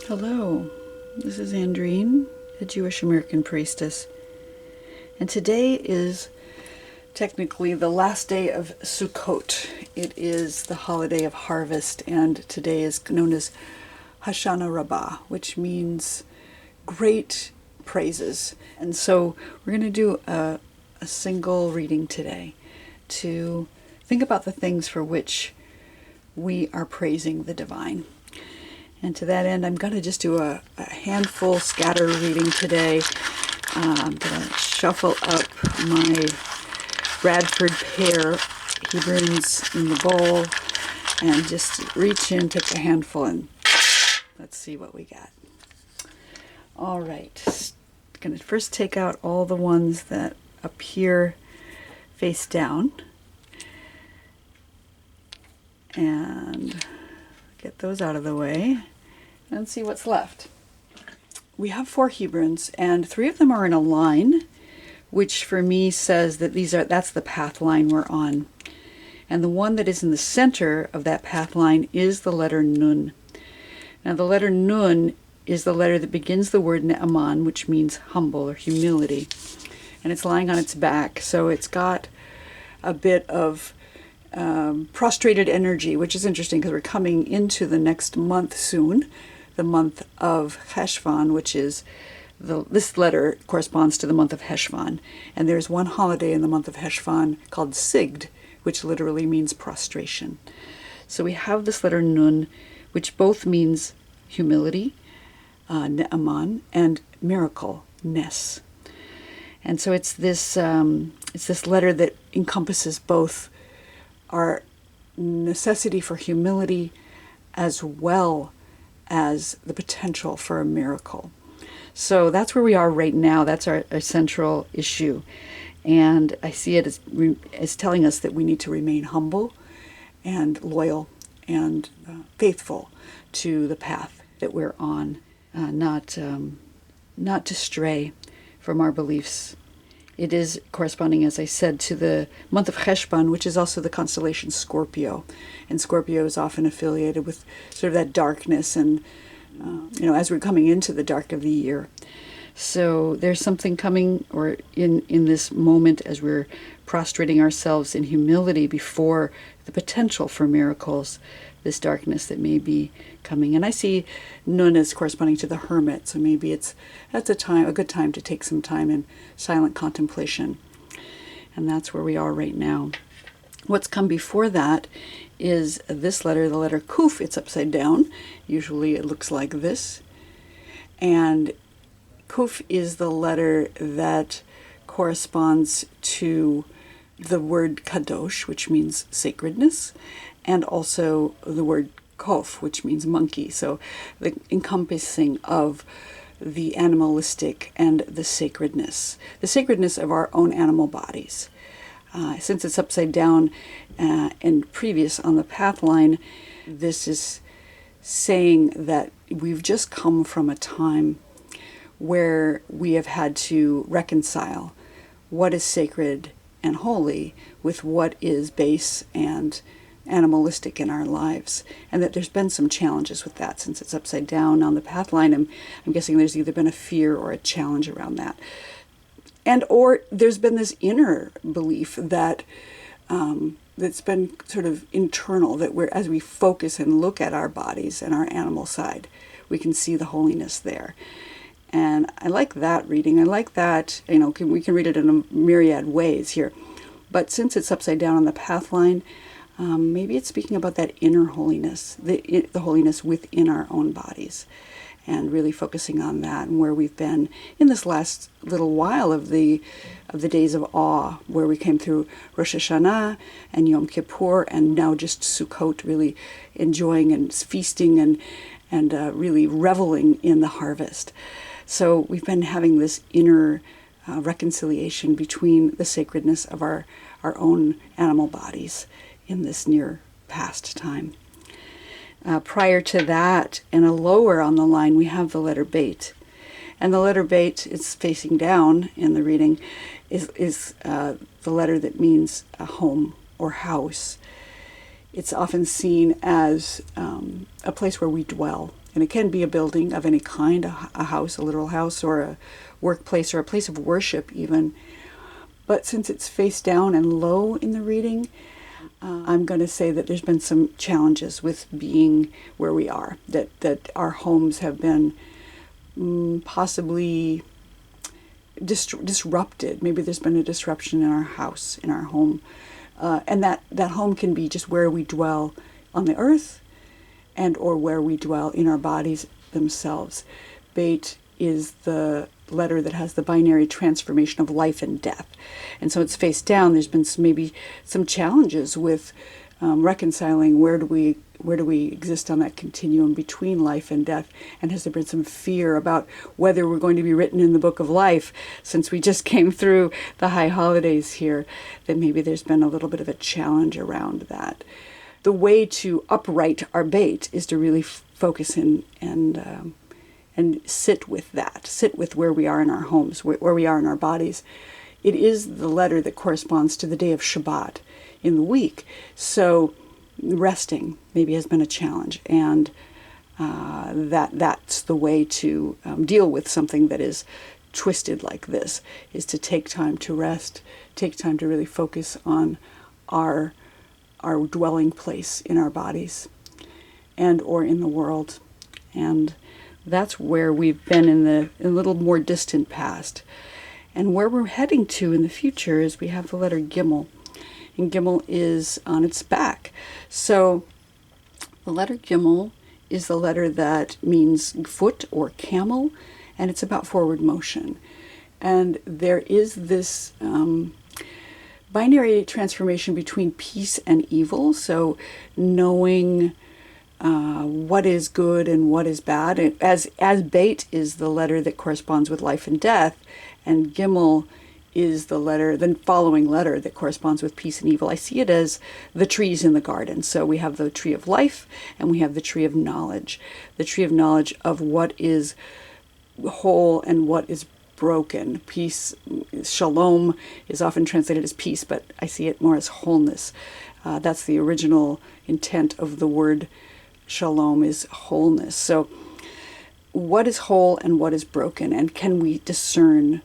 Hello, this is Andrine, a Jewish American Priestess, and today is technically the last day of Sukkot. It is the holiday of harvest, and today is known as Hoshana Rabbah, which means great praises. And so we're going to do a single reading today to think about the things for which we are praising the divine. And to that end, I'm going to just do a handful scatter reading today. I'm going to shuffle up my Bradford pear Hebrunes in the bowl and just reach in, take a handful, and let's see what we got. All right. Going to first take out all the ones that appear face down. And get those out of the way and see what's left. We have 4 Hebrunes, and 3 of them are in a line, which for me says that that's the path line we're on. And the one that is in the center of that path line is the letter Nun. Now the letter Nun is the letter that begins the word Ne'aman, which means humble or humility. And it's lying on its back, so it's got a bit of prostrated energy, which is interesting because we're coming into the next month soon, the month of Heshvan, which is this letter corresponds to the month of Heshvan, and there's one holiday in the month of Heshvan called Sigd, which literally means prostration. So we have this letter Nun, which both means humility, Ne'aman, and miracle, Nes. And so it's this letter that encompasses both our necessity for humility as well as the potential for a miracle. So that's where we are right now. That's our central issue. And I see it as telling us that we need to remain humble and loyal and faithful to the path that we're on, not to stray from our beliefs. It is corresponding, as I said, to the month of Heshvan, which is also the constellation Scorpio. And Scorpio is often affiliated with sort of that darkness and, as we're coming into the dark of the year. So there's something coming, or in this moment as we're prostrating ourselves in humility before the potential for miracles, this darkness that may be coming. And I see Nun as corresponding to the hermit, so maybe that's a good time to take some time in silent contemplation. And that's where we are right now. What's come before that is this letter, the letter Kuf. It's upside down. Usually it looks like this. And Kuf is the letter that corresponds to the word Kadosh, which means sacredness, and also the word Kof, which means monkey. So the encompassing of the animalistic and the sacredness of our own animal bodies. Since it's upside down and previous on the path line, this is saying that we've just come from a time where we have had to reconcile what is sacred and holy with what is base and animalistic in our lives, and that there's been some challenges with that. Since it's upside down on the path line, I'm guessing there's either been a fear or a challenge around that, or there's been this inner belief that that's been sort of internal, that as we focus and look at our bodies and our animal side, we can see the holiness there. And I like that reading. I like that, we can read it in a myriad ways here. But since it's upside down on the path line, maybe it's speaking about that inner holiness, the holiness within our own bodies, and really focusing on that and where we've been in this last little while of the days of awe, where we came through Rosh Hashanah and Yom Kippur, and now just Sukkot, really enjoying and feasting and really reveling in the harvest. So we've been having this inner reconciliation between the sacredness of our own animal bodies in this near past time. Prior to that, and a lower on the line, we have the letter Beit. And the letter Beit is facing down in the reading, is the letter that means a home or house. It's often seen as a place where we dwell And it can be a building of any kind, a house, a literal house, or a workplace, or a place of worship even. But since it's face down and low in the reading, I'm going to say that there's been some challenges with being where we are, that our homes have been possibly disrupted. Maybe there's been a disruption in our house, in our home. And that home can be just where we dwell on the earth, and or where we dwell in our bodies themselves. Beit is the letter that has the binary transformation of life and death. And so it's face down. There's been maybe some challenges with reconciling where do we exist on that continuum between life and death, and has there been some fear about whether we're going to be written in the book of life, since we just came through the high holidays here, that maybe there's been a little bit of a challenge around that. The way to upright our bait is to really focus in and sit with that, sit with where we are in our homes, where we are in our bodies. It is the letter that corresponds to the day of Shabbat in the week. So resting maybe has been a challenge, and that's the way to deal with something that is twisted like this, is to take time to rest, take time to really focus on our dwelling place in our bodies and or in the world. And that's where we've been in the a little more distant past. And where we're heading to in the future is we have the letter Gimel. And Gimel is on its back. So the letter Gimel is the letter that means foot or camel, and it's about forward motion. And there is this binary transformation between peace and evil. So knowing what is good and what is bad. As Beit is the letter that corresponds with life and death, and Gimel is the following letter that corresponds with peace and evil. I see it as the trees in the garden. So we have the tree of life and we have the tree of knowledge. The tree of knowledge of what is whole and what is broken. Peace, shalom, is often translated as peace, but I see it more as wholeness. That's the original intent of the word shalom, is wholeness. So what is whole and what is broken, and can we discern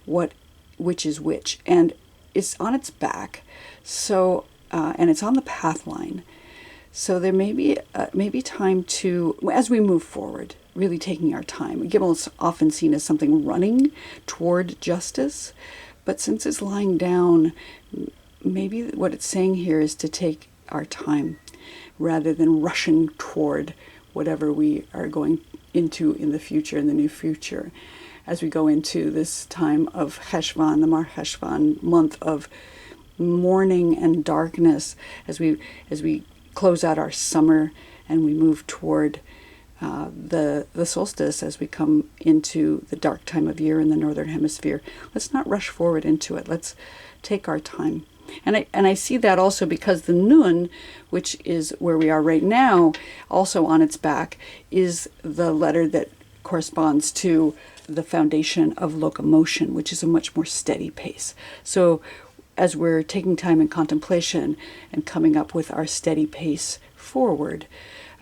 which is which? And it's on its back, so and it's on the path line. So there may be time to, as we move forward, really taking our time. Gimel is often seen as something running toward justice, but since it's lying down, maybe what it's saying here is to take our time rather than rushing toward whatever we are going into in the future, in the new future. As we go into this time of Cheshvan, the Mar Cheshvan month of mourning and darkness, as we close out our summer and we move toward the solstice, as we come into the dark time of year in the northern hemisphere. Let's not rush forward into it. Let's take our time. And I see that also because the Nun, which is where we are right now, also on its back, is the letter that corresponds to the foundation of locomotion, which is a much more steady pace. So as we're taking time in contemplation and coming up with our steady pace forward,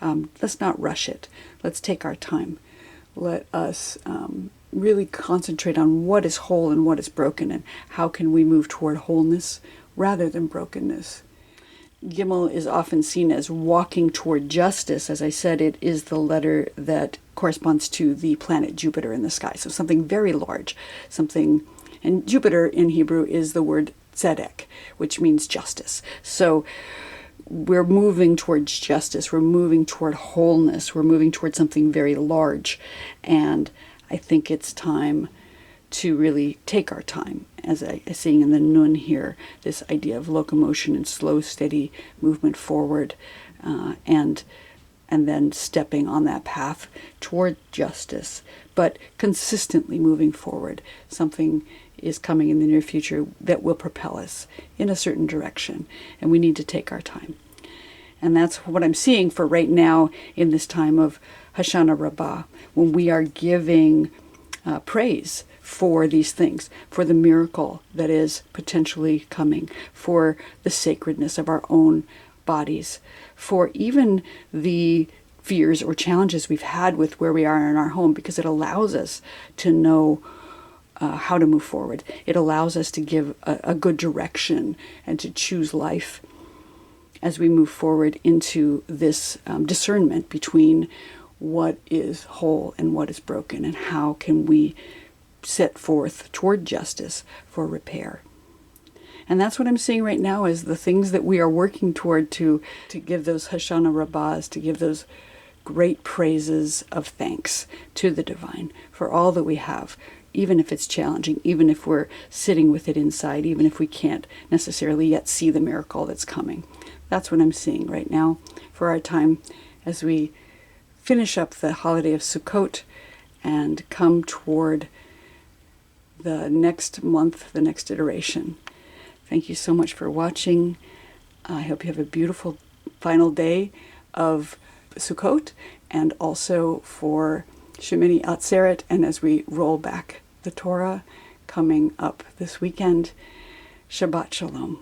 let's not rush it. Let's take our time. Let us really concentrate on what is whole and what is broken, and how can we move toward wholeness rather than brokenness. Gimel is often seen as walking toward justice. As I said, it is the letter that corresponds to the planet Jupiter in the sky. So something very large, and Jupiter in Hebrew is the word tzedek, which means justice. So we're moving towards justice. We're moving toward wholeness. We're moving toward something very large. And I think it's time to really take our time, as I seeing in the Nun here, this idea of locomotion and slow, steady movement forward, and then stepping on that path toward justice, but consistently moving forward. Something is coming in the near future that will propel us in a certain direction, and we need to take our time. And that's what I'm seeing for right now in this time of Hoshana Rabbah, when we are giving praise for these things, for the miracle that is potentially coming, for the sacredness of our own bodies, for even the fears or challenges we've had with where we are in our home, because it allows us to know how to move forward. It allows us to give a good direction and to choose life as we move forward into this discernment between what is whole and what is broken, and how can we set forth toward justice for repair. And that's what I'm seeing right now, is the things that we are working toward to give those Hoshana Rabbahs, to give those great praises of thanks to the divine for all that we have, even if it's challenging, even if we're sitting with it inside, even if we can't necessarily yet see the miracle that's coming. That's what I'm seeing right now for our time as we finish up the holiday of Sukkot and come toward the next month, the next iteration. Thank you so much for watching. I hope you have a beautiful final day of Sukkot, and also for Shemini Atzeret, and as we roll back the Torah coming up this weekend. Shabbat Shalom.